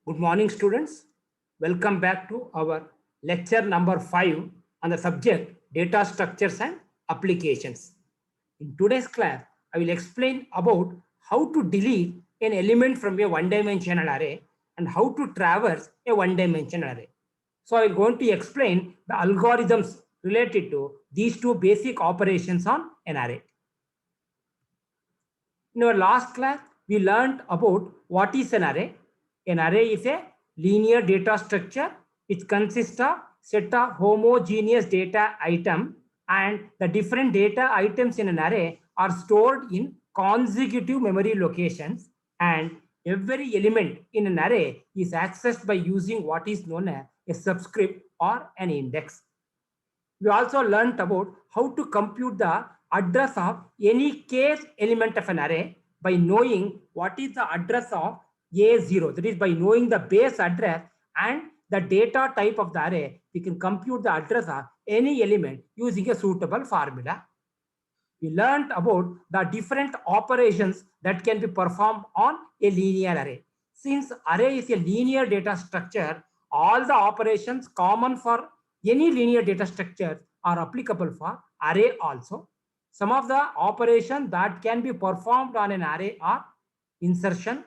Good morning, students. Welcome back to our lecture number 5 on the subject data structures and applications. In today's class, I will explain about how to delete an element from a one-dimensional array and how to traverse a one-dimensional array. So I will going to explain the algorithms related to these two basic operations on an array. In our last class, we learned about what is an array. An array is a linear data structure which consists of set of homogeneous data item, and the different data items in an array are stored in consecutive memory locations, and every element in an array is accessed by using what is known as a subscript or an index. We also learned about how to compute the address of any case element of an array by knowing what is the address of A0. That is, by knowing the base address and the data type of the array, we can compute the address of any element using a suitable formula. We learned about the different operations that can be performed on a linear array. Since array is a linear data structure, all the operations common for any linear data structure are applicable for array also. Some of the operations that can be performed on an array are insertion,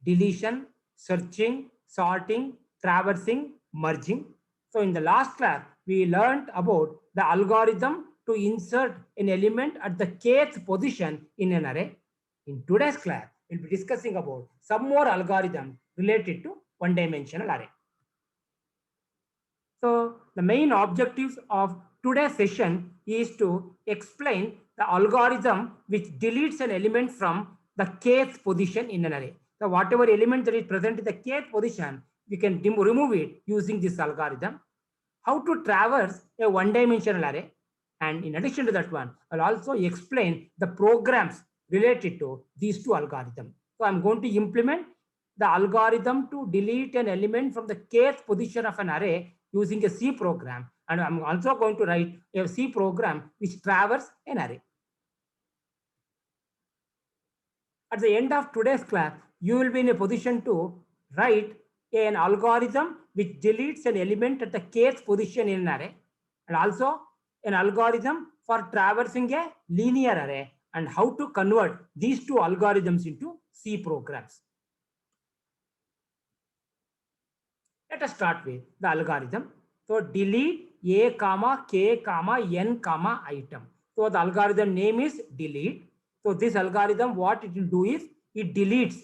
deletion, searching, sorting, traversing, merging. So in the last class, we learned about the algorithm to insert an element at the kth position in an array. In today's class, we'll be discussing about some more algorithms related to one-dimensional array. So the main objectives of today's session is to explain the algorithm which deletes an element from the kth position in an array. So whatever element that is present in the kth position, we can remove it using this algorithm. How to traverse a one-dimensional array, and in addition to that one, I'll also explain the programs related to these two algorithms. So I'm going to implement the algorithm to delete an element from the kth position of an array using a C program, and I'm also going to write a C program which traverses an array. At the end of today's class, you will be in a position to write an algorithm which deletes an element at the kth position in an array, and also an algorithm for traversing a linear array, and how to convert these two algorithms into C programs. Let us start with the algorithm. So delete a comma k comma n comma item. So the algorithm name is delete. So this algorithm, what it will do is it deletes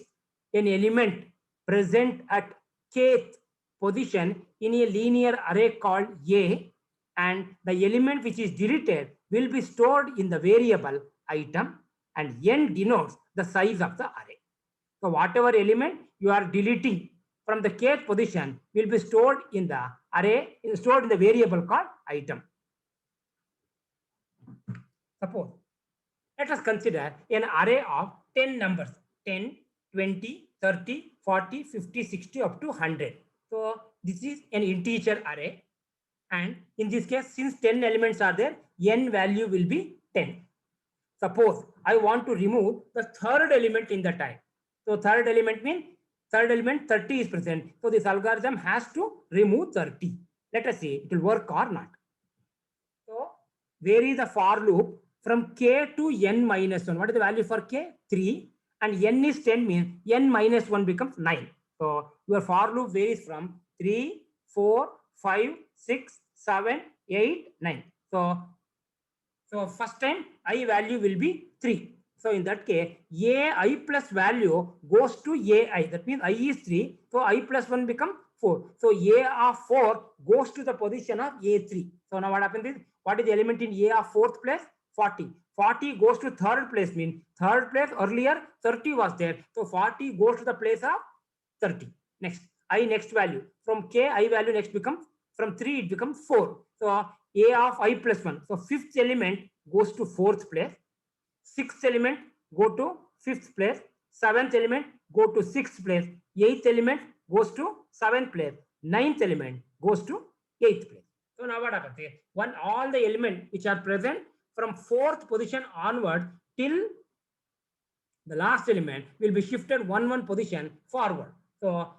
an element present at kth position in a linear array called A, and the element which is deleted will be stored in the variable item, and n denotes the size of the array. So whatever element you are deleting from the kth position will be stored in the array, stored in the variable called item. Suppose, let us consider an array of 10 numbers, 10, 20, 30, 40, 50, 60 up to 100. So this is an integer array, and in this case, since 10 elements are there, n value will be 10. Suppose I want to remove the third element in the type. So third element means third element 30 is present. So this algorithm has to remove 30. Let us see it will work or not. So vary the for loop from k to n minus 1. What is the value for k? 3. And n is 10 means n minus 1 becomes 9. So your for loop varies from 3, 4, 5, 6, 7, 8, 9. So first time I value will be 3. So in that case, ai plus value goes to ai. That means I is 3. So I plus 1 become 4. So a of 4 goes to the position of a3. So now what happens is, what is the element in a of fourth place? 40. 40 goes to third place, means third place earlier 30 was there. So 40 goes to the place of 30. Next, I next value. From k, I value next becomes, from 3 it becomes 4. So a of I plus 1. So fifth element goes to fourth place. Sixth element go to fifth place. Seventh element go to sixth place. Eighth element goes to seventh place. Ninth element goes to eighth place. So now what happens here? All the elements which are present from fourth position onward till the last element will be shifted one position forward. So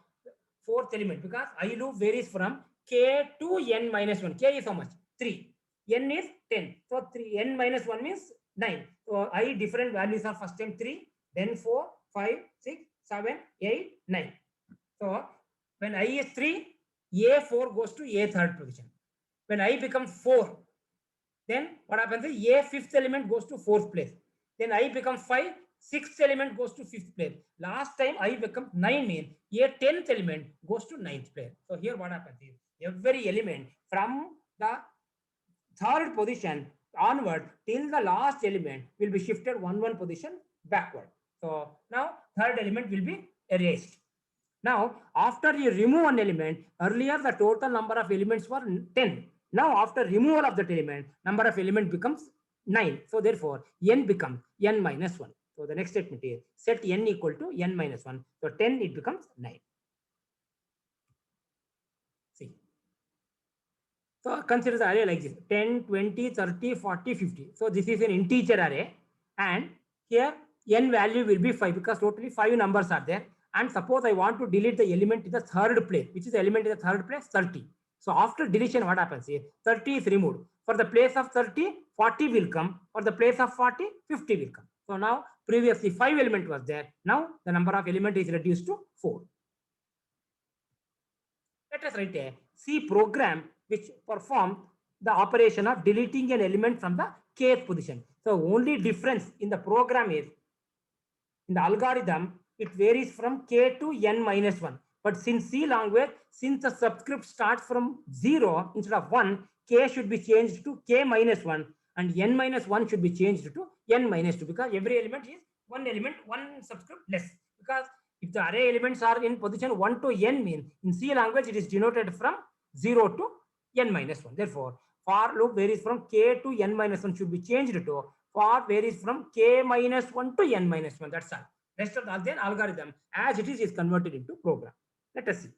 fourth element, because I loop varies from k to n minus 1. K is how much? 3. N is 10. So 3 n minus 1 means 9. So I different values are first time 3, then 4, 5, 6, 7, 8, 9. So when I is 3, A4 goes to A third position. When I becomes 4, then what happens is A fifth element goes to fourth place. Then I becomes 5, sixth element goes to fifth place. Last time I become 9 means A 10th element goes to ninth place. So here what happens is every element from the third position onward till the last element will be shifted one position backward. So now third element will be erased. Now, after you remove an element, earlier the total number of elements were 10. Now, after removal of that element, number of element becomes 9. So, therefore, n becomes n minus 1. So, the next statement is set n equal to n minus 1. So, 10 it becomes 9. See. So, consider the array like this 10, 20, 30, 40, 50. So, this is an integer array. And here n value will be 5 because totally 5 numbers are there. And suppose I want to delete the element in the third place, which is the element in the third place, 30. So after deletion, what happens is 30 is removed. For the place of 30, 40 will come. For the place of 40, 50 will come. So now previously 5 element was there. Now the number of element is reduced to 4. Let us write a C program which performs the operation of deleting an element from the kth position. So only difference in the program is in the algorithm, it varies from k to n minus 1. But since C language, since the subscript starts from 0 instead of 1, k should be changed to k minus 1 and n minus 1 should be changed to n minus 2 because every element is one element, one subscript less. Because if the array elements are in position 1 to n means in C language, it is denoted from 0 to n minus 1. Therefore, for loop varies from k to n minus 1 should be changed to for varies from k minus 1 to n minus 1. That's all. Rest of the algorithm as it is converted into program. Let us see.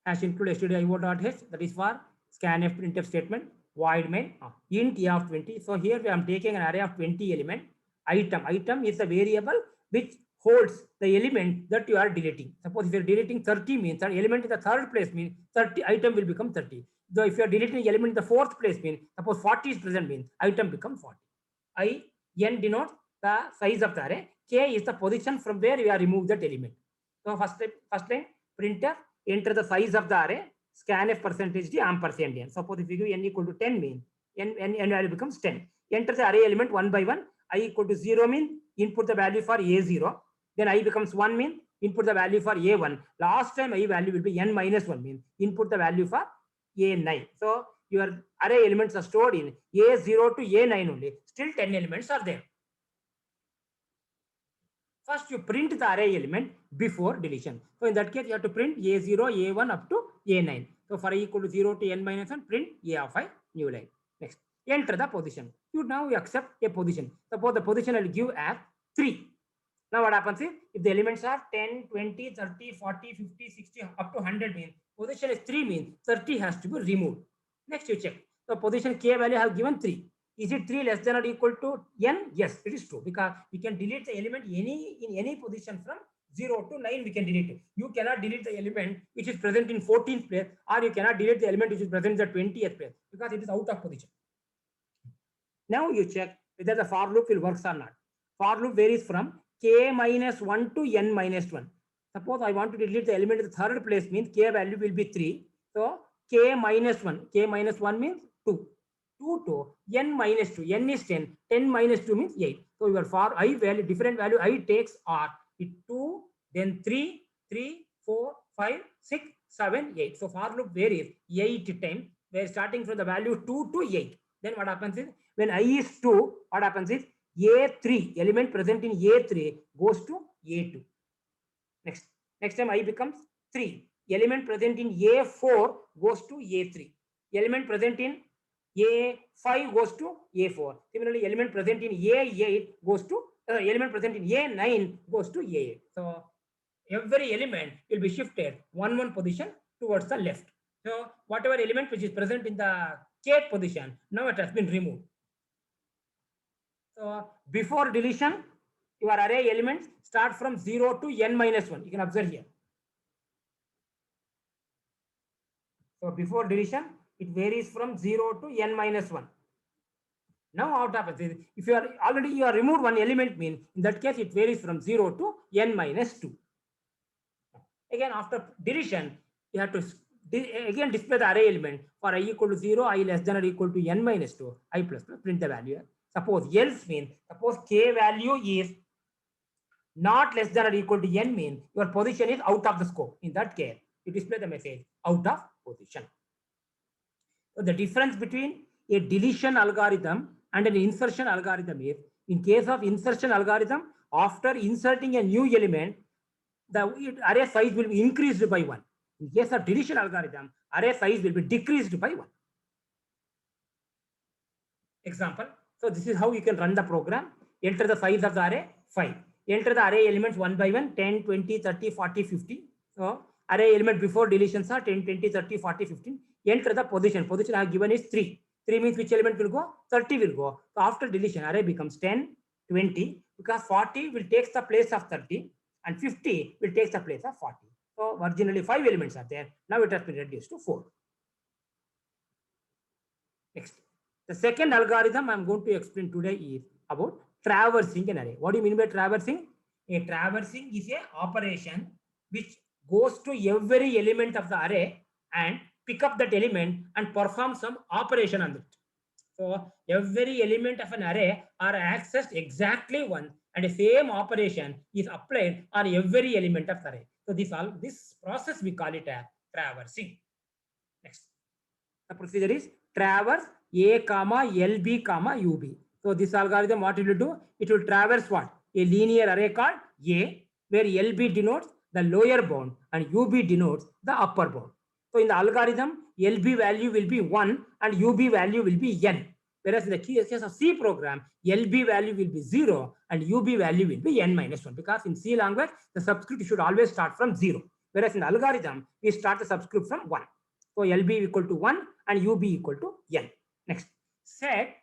Hash include stdio.h, that is for scanf printf statement, void main, int a of 20. So here I am taking an array of 20 element. Item is a variable which holds the element that you are deleting. Suppose if you are deleting 30 means that element in the third place means 30 item will become 30. So if you are deleting element in the fourth place means suppose 40 is present means item becomes 40. N denotes the size of the array. K is the position from where you are removed that element. So first line printer enter the size of the array, scanf percentage d ampersand n. Suppose if you give n equal to 10 means n value becomes 10. Enter the array element one by one. I equal to 0 means input the value for a0. Then I becomes 1 means input the value for a1. Last time I value will be n minus 1 means input the value for a9. So your array elements are stored in a0 to a9 only. Still 10 elements are there. First, you print the array element before deletion. So in that case, you have to print A0, A1 up to A9. So for I equal to 0 to n minus 1, print A of I, new line. Next, enter the position. Now you accept a position. Suppose the position I will give as 3. Now what happens is, if the elements are 10, 20, 30, 40, 50, 60, up to 100 means, position is 3 means 30 has to be removed. Next, you check. So position K value have given 3. Is it 3 less than or equal to n? Yes, it is true because we can delete the element in any position from 0 to 9 we can delete it. You cannot delete the element which is present in 14th place or you cannot delete the element which is present in the 20th place because it is out of position. Now you check whether the for loop will work or not. For loop varies from k minus 1 to n minus 1. Suppose I want to delete the element in the third place means k value will be 3. So k minus 1. K minus 1 means 2. 2 to n minus 2. N is 10. 10 minus 2 means 8. So your for I value, different value I takes are 2, then 3, 3, 4, 5, 6, 7, 8. So for loop varies 8 times. We are starting from the value 2 to 8. Then what happens is when I is 2, what happens is A3, element present in A3 goes to A2. Next time I becomes 3. Element present in A4 goes to A3. Element present in A5 goes to A4. Similarly, element present in A8 goes to element present in A9 goes to A8. So every element will be shifted one position towards the left. So whatever element which is present in the kth position, now it has been removed. So before deletion, your array elements start from 0 to n minus 1. You can observe here. So before deletion, it varies from 0 to n minus 1. Now what happens is, if you are already you are removed one element, means in that case it varies from 0 to n minus 2. Again, after deletion, you have to again display the array element for I equal to 0, I less than or equal to n minus 2, I plus plus, print the value. Suppose else means, suppose k value is not less than or equal to n, means your position is out of the scope. In that case, you display the message out of position. So the difference between a deletion algorithm and an insertion algorithm is, in case of insertion algorithm, after inserting a new element, the array size will be increased by 1. In case of deletion algorithm, array size will be decreased by 1. Example. So this is how you can run the program. Enter the size of the array 5. Enter the array elements one by one, 10, 20, 30, 40, 50. So array element before deletions are 10, 20, 30, 40, 15. Enter the position. Position I have given is 3. 3 means which element will go? 30 will go. So after deletion, array becomes 10, 20, because 40 will take the place of 30 and 50 will take the place of 40. So originally 5 elements are there. Now it has been reduced to 4. Next. The second algorithm I'm going to explain today is about traversing an array. What do you mean by traversing? A traversing is an operation which goes to every element of the array and pick up that element and perform some operation on it. So every element of an array are accessed exactly once, and the same operation is applied on every element of the array. So this process we call it a traversing. Next. The procedure is traverse A comma LB comma UB. So this algorithm, what it will do? It will traverse what? A linear array called A, where LB denotes the lower bound and UB denotes the upper bound. So in the algorithm, LB value will be 1 and UB value will be n. Whereas in the case of C program, LB value will be 0 and UB value will be n minus 1. Because in C language, the subscript should always start from 0. Whereas in the algorithm, we start the subscript from 1. So LB equal to 1 and UB equal to n. Next, set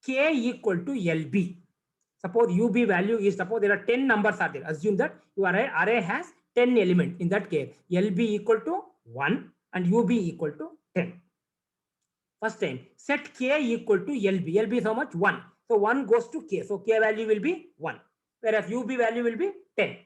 K equal to LB. Suppose UB value is, suppose there are 10 numbers are there. Assume that your array has 10 elements. In that case, LB equal to 1 and UB equal to 10. First time, set K equal to LB. LB is how much? 1. So 1 goes to K. So K value will be 1. Whereas UB value will be 10.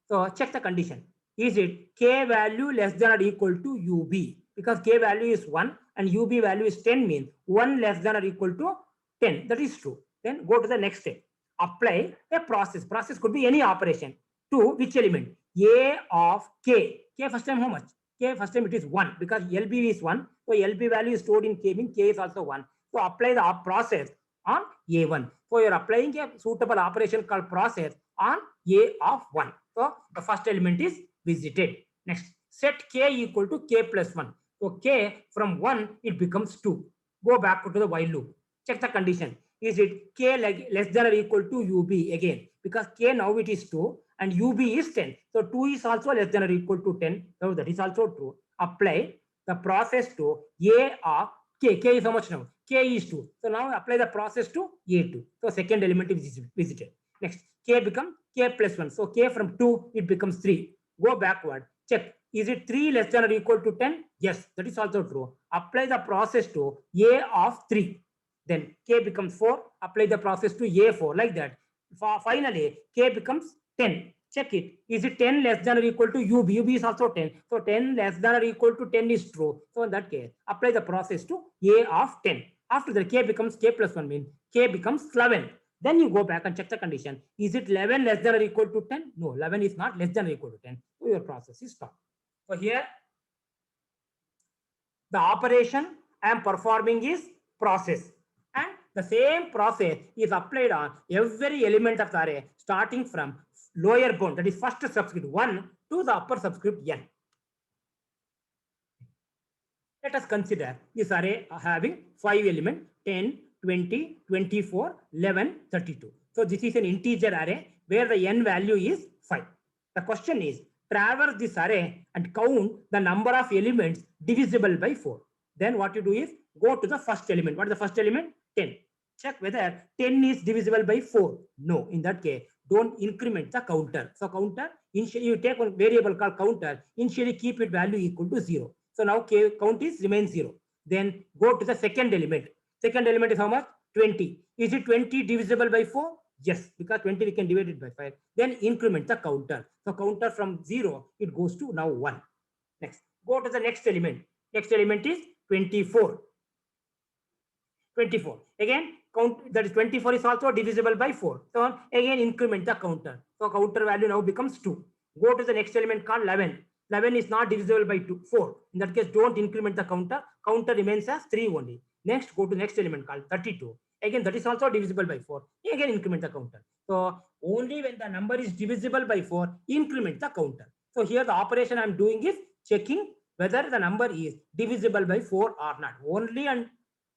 So check the condition. Is it K value less than or equal to UB? Because K value is 1 and UB value is 10, means 1 less than or equal to 10. That is true. Then go to the next step. Apply a process. Process could be any operation to which element? A of K. K first time how much? K first time it is 1 because LB is 1. So LB value is stored in K, means K is also 1. So apply the process on A1. So you're applying a suitable operation called process on A of 1. So the first element is visited. Next, set K equal to K plus 1. So K from 1, it becomes 2. Go back to the while loop. Check the condition. Is it K less than or equal to UB again? Because K now it is 2 and UB is 10. So 2 is also less than or equal to 10. So that is also true. Apply the process to A of K. K is how much now? K is 2. So now apply the process to A2. So second element is visited. Next, K becomes K plus 1. So K from 2, it becomes 3. Go backward. Check. Is it 3 less than or equal to 10? Yes, that is also true. Apply the process to A of 3. Then K becomes 4. Apply the process to A4 like that. Finally, K becomes 10. Check it. Is it 10 less than or equal to UB? UB is also 10. So 10 less than or equal to 10 is true. So in that case, apply the process to A of 10. After that, K becomes K plus 1, means K becomes 11. Then you go back and check the condition. Is it 11 less than or equal to 10? No, 11 is not less than or equal to 10. So your process is stopped. So here, the operation I am performing is process. And the same process is applied on every element of the array, starting from lower bound, that is first subscript 1 to the upper subscript n. Let us consider this array having 5 elements, 10, 20, 24, 11, 32. So this is an integer array where the n value is 5. The question is, traverse this array and count the number of elements divisible by 4. Then what you do is go to the first element. What is the first element? 10. Check whether 10 is divisible by 4. No, in that case, don't increment the counter. So counter, initially you take one variable called counter, initially keep it value equal to 0. So now count is remains 0. Then go to the second element. Second element is how much? 20. Is it 20 divisible by 4? Yes, because 20 we can divide it by 5. Then increment the counter. So counter from 0, it goes to now 1. Next, go to the next element. Next element is 24. 24. Again, count, that is 24 is also divisible by 4. So again, increment the counter. So counter value now becomes 2. Go to the next element called 11. 11 is not divisible by 4. In that case, don't increment the counter. Counter remains as 3 only. Next, go to next element called 32. Again, that is also divisible by 4. Again, increment the counter. So only when the number is divisible by 4, increment the counter. So here the operation I'm doing is checking whether the number is divisible by 4 or not. Only and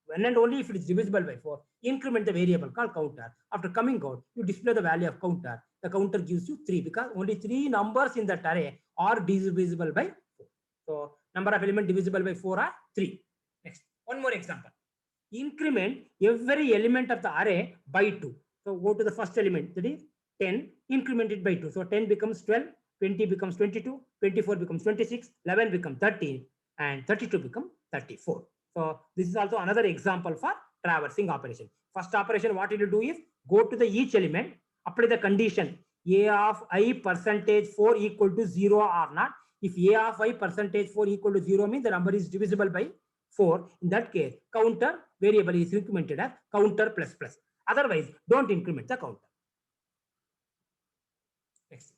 when and only if it is divisible by 4, increment the variable called counter. After coming out, you display the value of counter. The counter gives you 3 because only 3 numbers in that array are divisible by 4. So number of elements divisible by 4 are 3. Next, one more example. Increment every element of the array by 2. So go to the first element, that is 10, increment it by 2. So 10 becomes 12, 20 becomes 22, 24 becomes 26, 11 becomes 13, and 32 becomes 34. So this is also another example for traversing operation. First operation, what you will do is go to the each element, apply the condition a of I percentage 4 equal to 0 or not. If a of I percentage 4 equal to 0 means the number is divisible by 4. In that case, counter variable is incremented as counter plus plus. Otherwise, don't increment the counter. Next.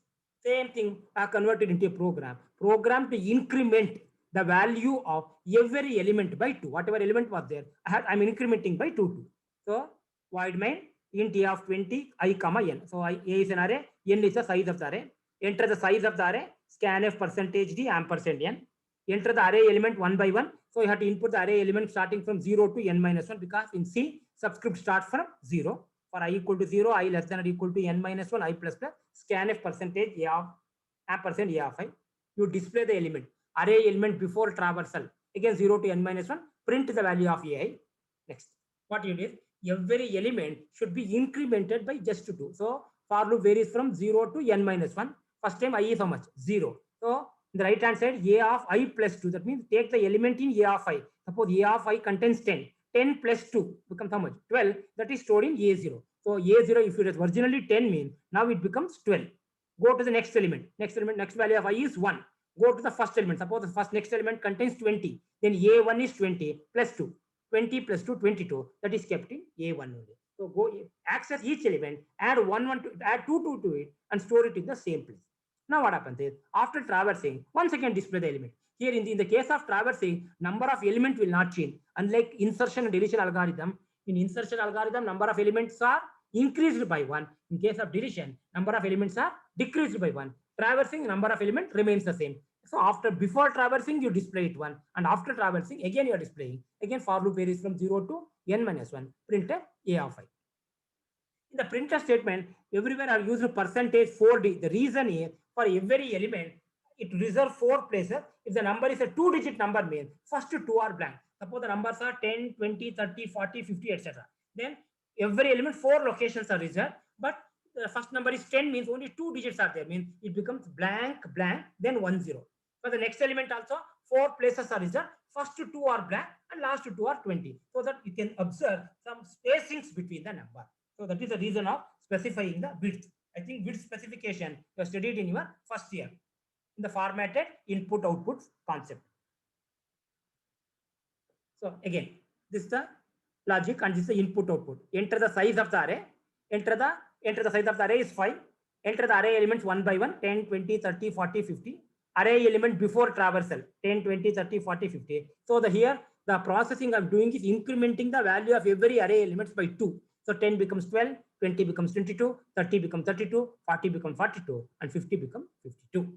Same thing converted into a program. Program to increment the value of every element by 2. Whatever element was there, I'm incrementing by 2. So void main int a of 20 I comma n. So a is an array, n is the size of the array. Enter the size of the array, scanf percentage d ampersand n. Enter the array element one by one. So you have to input the array element starting from 0 to n minus 1 because in C, subscript starts from 0. For I equal to 0, I less than or equal to n minus 1, I plus plus, scanf percentage a of ampersand a of I. You display the element, array element before traversal, again 0 to n minus 1, print the value of ai. Next, what you did, every element should be incremented by just 2. So for loop varies from 0 to n minus 1. First time I is how much? 0. So in the right hand side, a of I plus 2. That means take the element in a of I. Suppose a of I contains 10. 10 plus 2 becomes how much? 12. That is stored in A0. So A0, if it is originally 10 means, now it becomes 12. Go to the next element. Next value of I is 1. Go to the first element. Suppose the first next element contains 20. Then A1 is 20 plus 2. 20 plus 2, 22. That is kept in A1 only. So go access each element, add 2 to it, and store it in the same place. Now what happens is, after traversing, once again display the element. Here in the case of traversing, number of elements will not change. Unlike insertion and deletion algorithm, in insertion algorithm, number of elements are increased by 1. In case of deletion, number of elements are decreased by 1. Traversing, number of elements remains the same. So before traversing, you display it 1. And after traversing, again you are displaying. Again, for loop varies from 0 to n minus 1. Print a of I. In the printer statement, everywhere I use percentage 4d. The reason is, for every element, it reserves 4 places. If the number is a 2-digit number, means first 2 are blank. Suppose the numbers are 10, 20, 30, 40, 50, etc. Then every element 4 locations are reserved, but the first number is 10 means only 2 digits are there, means it becomes blank, blank, then 10. For the next element also 4 places are reserved. First 2 are blank and last 2 are 20, so that you can observe some spacings between the number. So that is the reason of specifying the width. I think width specification you studied in your first year in the formatted input output concept. So again, this is the logic and this is the input output. Enter the size of the array. Enter the size of the array is 5. Enter the array elements one by one, 10, 20, 30, 40, 50. Array element before traversal, 10, 20, 30, 40, 50. So here the processing I'm doing is incrementing the value of every array elements by 2. So 10 becomes 12, 20 becomes 22, 30 becomes 32, 40 becomes 42, and 50 becomes 52.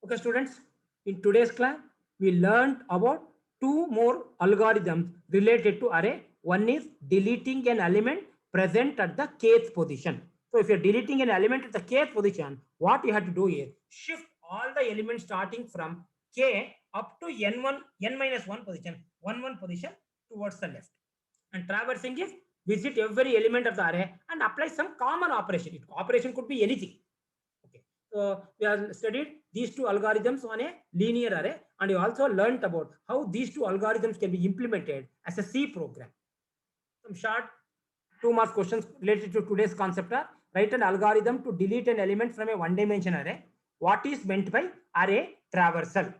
Okay, students, in today's class, we learned about 2 more algorithms related to array. One is deleting an element present at the kth position. So if you're deleting an element at the kth position, what you have to do is shift all the elements starting from k up to n minus 1 position, 1 position towards the left. And traversing is visit every element of the array and apply some common operation. Operation could be anything. Okay. So we have studied these two algorithms on a linear array, and you also learned about how these two algorithms can be implemented as a C program. Some short 2 mark questions related to today's concept are: write an algorithm to delete an element from a one-dimension array. What is meant by array traversal?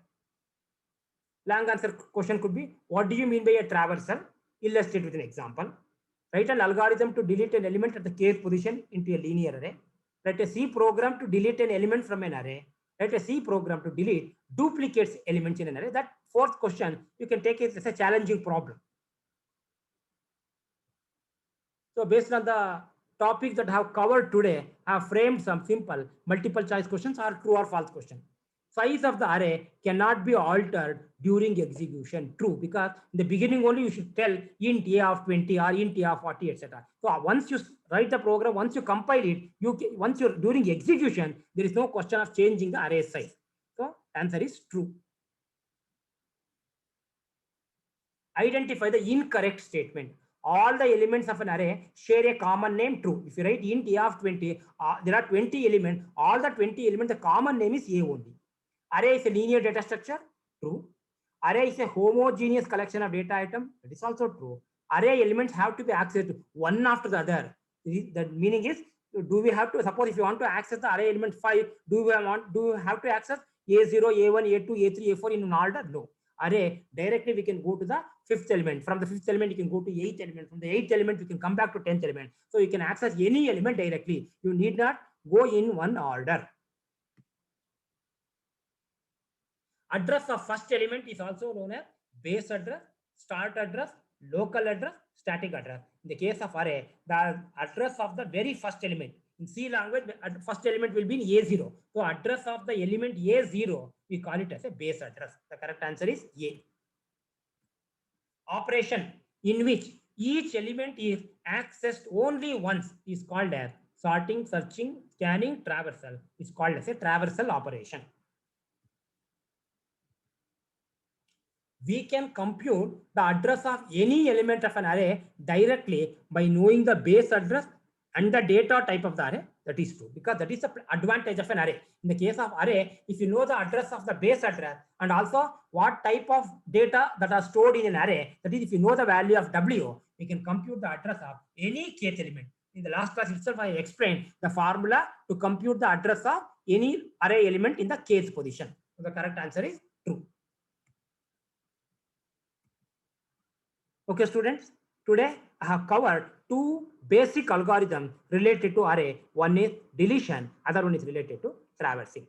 Long answer question could be: what do you mean by a traversal? Illustrate with an example. Write an algorithm to delete an element at the kth position into a linear array. Write a C program to delete an element from an array. Write a C program to delete duplicates elements in an array. That fourth question you can take it as a challenging problem. So based on the topics that I have covered today, I have framed some simple multiple choice questions or true or false question. Size of the array cannot be altered during execution. True, because in the beginning only you should tell int a of 20 or int a of 40, etc. So once you write the program, once you compile it, once you're during execution, there is no question of changing the array size. So answer is true. Identify the incorrect statement. All the elements of an array share a common name. True. If you write int a of 20, there are 20 elements. All the 20 elements, the common name is a only. Array is a linear data structure. True. Array is a homogeneous collection of data item. That is also true. Array elements have to be accessed one after the other. The meaning is, do we have to, suppose if you want to access the array element 5, do you have to access A0, A1, A2, A3, A4 in an order? No. Array, directly we can go to the fifth element. From the fifth element, you can go to eighth element. From the eighth element, you can come back to 10th element. So you can access any element directly. You need not go in one order. Address of first element is also known as base address, start address, local address, static address. In the case of array, the address of the very first element. In C language, the first element will be in A0. So address of the element A0, we call it as a base address. The correct answer is A. Operation in which each element is accessed only once is called as sorting, searching, scanning, traversal. Is called as a traversal operation. We can compute the address of any element of an array directly by knowing the base address and the data type of the array. That is true, because that is the advantage of an array. In the case of array, if you know the address of the base address and also what type of data that are stored in an array, that is, if you know the value of W, we can compute the address of any kth element. In the last class itself, I explained the formula to compute the address of any array element in the kth position. So the correct answer is true. Okay, students, today I have covered two basic algorithms related to array. One is deletion, other one is related to traversing.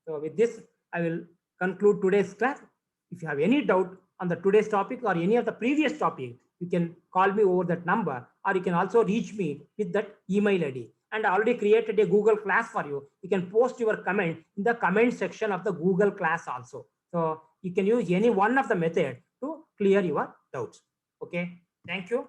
So with this, I will conclude today's class. If you have any doubt on the today's topic or any of the previous topic, you can call me over that number, or you can also reach me with that email ID. And I already created a Google class for you. You can post your comment in the comment section of the Google class also. So you can use any one of the method to clear your doubts. Okay, thank you.